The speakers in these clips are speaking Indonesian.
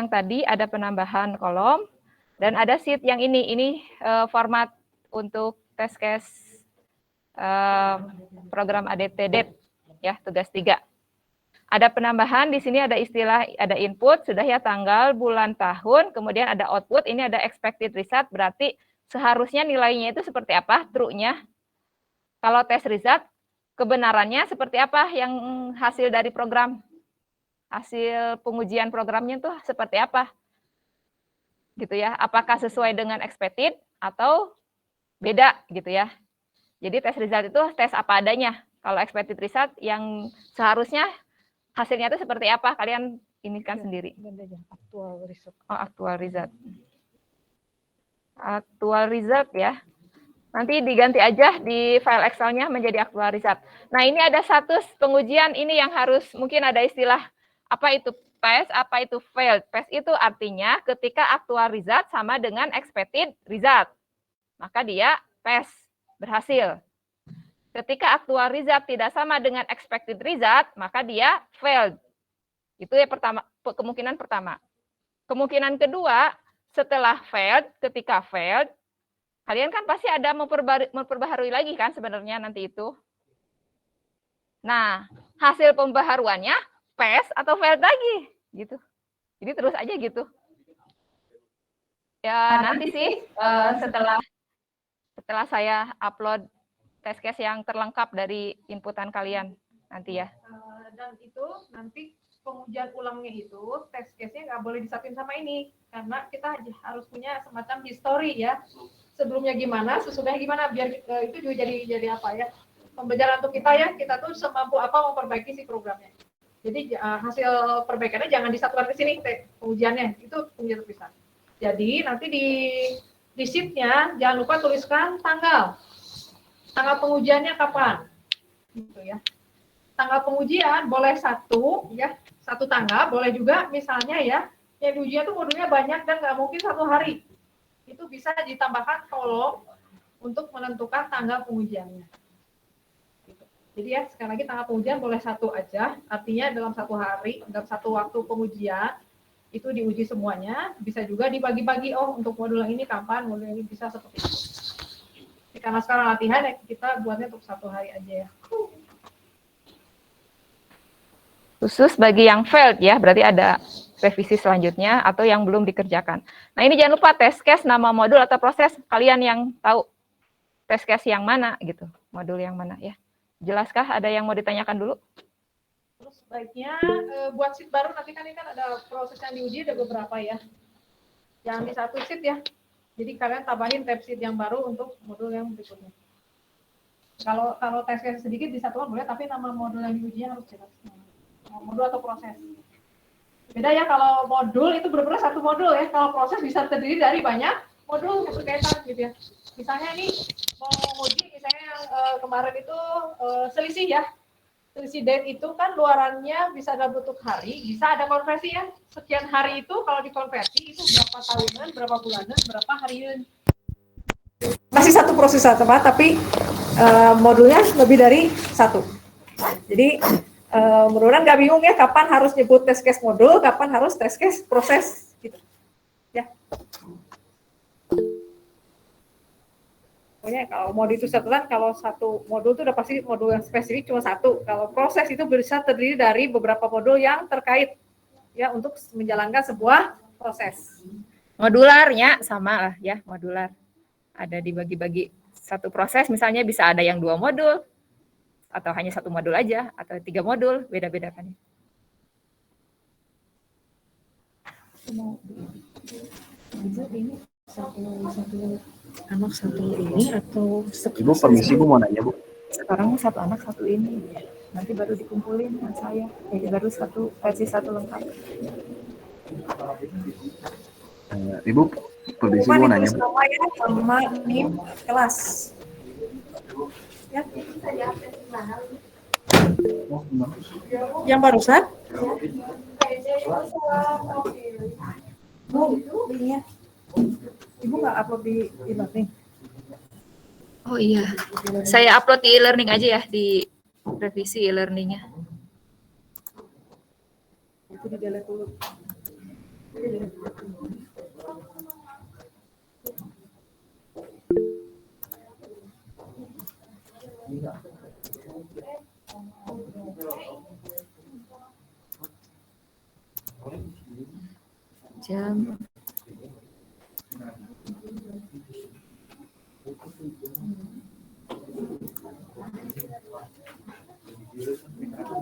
yang tadi ada penambahan kolom dan ada sheet yang ini format untuk test case program ADT-DET ya, tugas 3. Ada penambahan di sini, ada istilah, ada input sudah ya, tanggal, bulan, tahun, kemudian ada output, ini ada expected result, berarti seharusnya nilainya itu seperti apa, true-nya. Kalau test result, kebenarannya seperti apa yang hasil dari program, hasil pengujian programnya itu seperti apa, gitu ya. Apakah sesuai dengan expected atau beda, gitu ya. Jadi test result itu tes apa adanya. Kalau expected result yang seharusnya hasilnya itu seperti apa, kalian ini kan sendiri. Actual result. Oh, actual result. Actual result ya. Nanti diganti aja di file Excel-nya menjadi actual result. Nah, ini ada status pengujian ini yang harus, mungkin ada istilah, apa itu pass, apa itu failed. Pass itu artinya ketika actual result sama dengan expected result. Maka dia pass, berhasil. Ketika actual result tidak sama dengan expected result, maka dia failed. Itu ya pertama, kemungkinan pertama. Kemungkinan kedua, setelah failed, ketika failed, kalian kan pasti ada memperbaharui lagi kan sebenarnya nanti itu. Nah, hasil pembaharuannya pass atau failed lagi, gitu. Jadi terus aja gitu. Ya nanti sih setelah saya upload test case yang terlengkap dari inputan kalian nanti ya. Dan itu nanti pengujian ulangnya itu test case-nya nggak boleh disatuin sama ini karena kita harus punya semacam history ya, sebelumnya gimana, sesudahnya gimana, biar itu juga jadi apa ya, pembelajaran untuk kita ya, kita tuh semampu apa memperbaiki si programnya. Jadi hasil perbaikannya jangan disatukan ke sini pengujiannya, itu pengujian terpisah. Jadi nanti di sheet-nya jangan lupa tuliskan tanggal pengujiannya kapan, gitu ya. Tanggal pengujian boleh satu ya, satu tanggal, boleh juga misalnya ya, yang diujian tuh modulnya banyak dan nggak mungkin satu hari. Itu bisa ditambahkan kolom untuk menentukan tanggal pengujiannya. Gitu. Jadi ya, sekali lagi tanggal pengujian boleh satu aja, artinya dalam satu hari, dalam satu waktu pengujian, itu diuji semuanya, bisa juga dibagi-bagi, oh untuk modul yang ini kapan, modul ini bisa seperti itu. Karena sekarang latihan ya, kita buatnya untuk satu hari aja ya. Khusus bagi yang failed ya, berarti ada revisi selanjutnya atau yang belum dikerjakan. Nah, ini jangan lupa test case, nama modul atau proses, kalian yang tahu test case yang mana gitu, modul yang mana ya. Jelaskah, ada yang mau ditanyakan dulu? Terus baiknya buat sheet baru, nanti kan ini kan ada proses yang diuji, ada beberapa ya. Jangan di satu sheet ya. Jadi kalian tambahin tab sheet yang baru untuk modul yang berikutnya. Kalau test case sedikit di satu boleh, tapi nama modul yang diujinya harus jelas. Modul atau proses. Beda ya, kalau modul itu benar-benar satu modul ya. Kalau proses bisa terdiri dari banyak modul yang berkaitan gitu ya. Misalnya ini mau uji, misalnya yang kemarin itu selisih ya. Selisih date itu kan luarannya bisa dalam bentuk hari, bisa ada konversi ya. Sekian hari itu kalau dikonversi itu berapa tahunan, berapa bulanan, berapa harian. Masih satu proses sama, tapi modulnya lebih dari satu. Jadi mudah-mudahan nggak bingung ya kapan harus nyebut test case modul, kapan harus test case proses gitu. Ya. Pokoknya kalau mau disatukan, kalau satu modul itu udah pasti modul yang spesifik cuma satu. Kalau proses itu bisa terdiri dari beberapa modul yang terkait ya untuk menjalankan sebuah proses. Modularnya sama lah ya, modular. Ada dibagi-bagi satu proses, misalnya bisa ada yang 2 modul, atau hanya 1 modul aja, atau 3 modul, beda-beda kan. Ini satu anak satu ini atau Ibu permisi Bu, mau nanya Bu. Sekarang 1 anak 1 ini, nanti baru dikumpulin sama saya, jadi baru versi 1 lengkap. Ibu permisi Bu, mau nanya Bu. Ya, sama NIM kelas. Ya. Yang barusan? Bu, ini ya. Ibu nggak upload di e-learning? Oh iya, saya upload di e-learning aja ya, di revisi e-learningnya. Itu di delete dulu. Jam.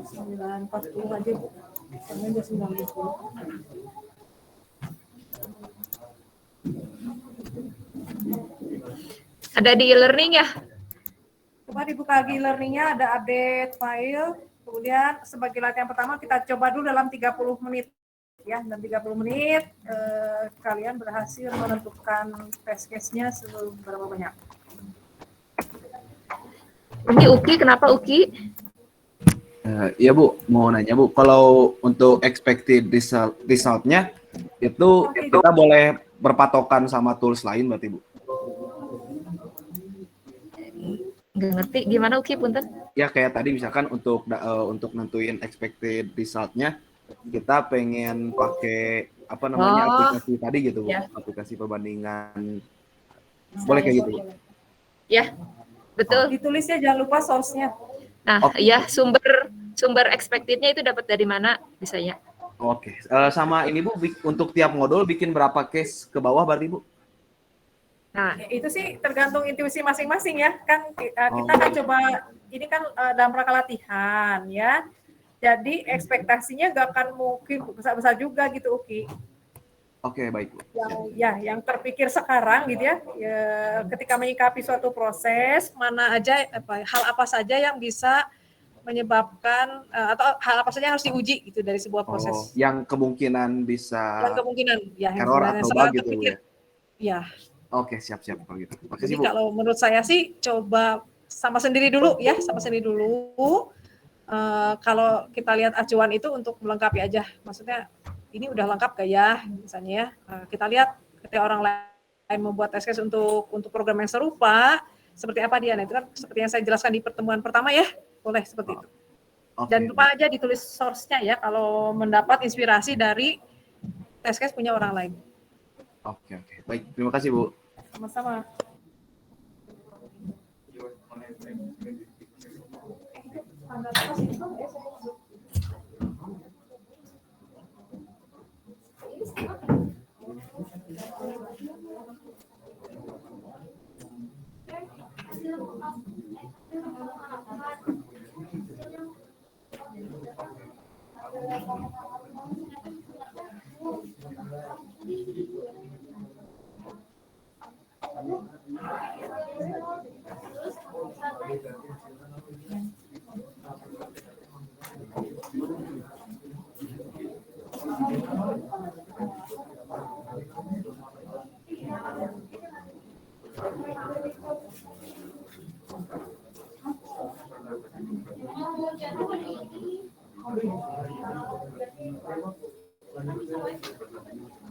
Sembilan 40 aja Bu. Karena udah 90. Ada di e-learning ya? Coba dibuka lagi e-learning-nya, ada update file. Kemudian sebagai latihan pertama kita coba dulu dalam 30 menit. Ya, dalam 30 menit kalian berhasil menentukan test case-nya seberapa banyak. Ini Uki, kenapa Uki? Iya Bu, mau nanya Bu, kalau untuk expected result-nya itu kita boleh berpatokan sama tools lain berarti Bu? Nggak ngerti, gimana Uki, punten? Ya kayak tadi misalkan untuk nentuin expected result-nya, kita pengen pakai apa namanya aplikasi tadi gitu Bu, ya. aplikasi perbandingan. Boleh kayak gitu Bu? Ya, betul. Ditulisnya jangan lupa source-nya. Nah, ya sumber expected-nya itu dapat dari mana bisanya? Oke, sama ini Bu, untuk tiap modul bikin berapa case ke bawah berarti Bu? Nah, itu sih tergantung intuisi masing-masing ya. Kan kita akan coba, ini kan dalam rangka latihan ya. Jadi ekspektasinya gak akan mungkin besar-besar juga gitu Uki. Oke, baik Bu. Yang terpikir sekarang gitu ya, ketika menyikapi suatu proses, mana aja hal apa saja yang bisa menyebabkan atau hal apa saja yang harus diuji gitu dari sebuah proses. Yang kemungkinan bisa error atau bug gitu ya. Ya. Oke, siap-siap kalau gitu. Jadi kalau menurut saya sih coba sama sendiri dulu ya, sama sendiri dulu. Kalau kita lihat acuan itu untuk melengkapi aja, maksudnya ini udah lengkap gak ya, misalnya ya. Kita lihat ketika orang lain membuat test case untuk program yang serupa, seperti apa dia. Nah itu kan seperti yang saya jelaskan di pertemuan pertama ya, boleh seperti itu. Dan lupa aja ditulis source-nya ya, kalau mendapat inspirasi dari test case punya orang lain. Oke. Baik, terima kasih Bu. Sama-sama.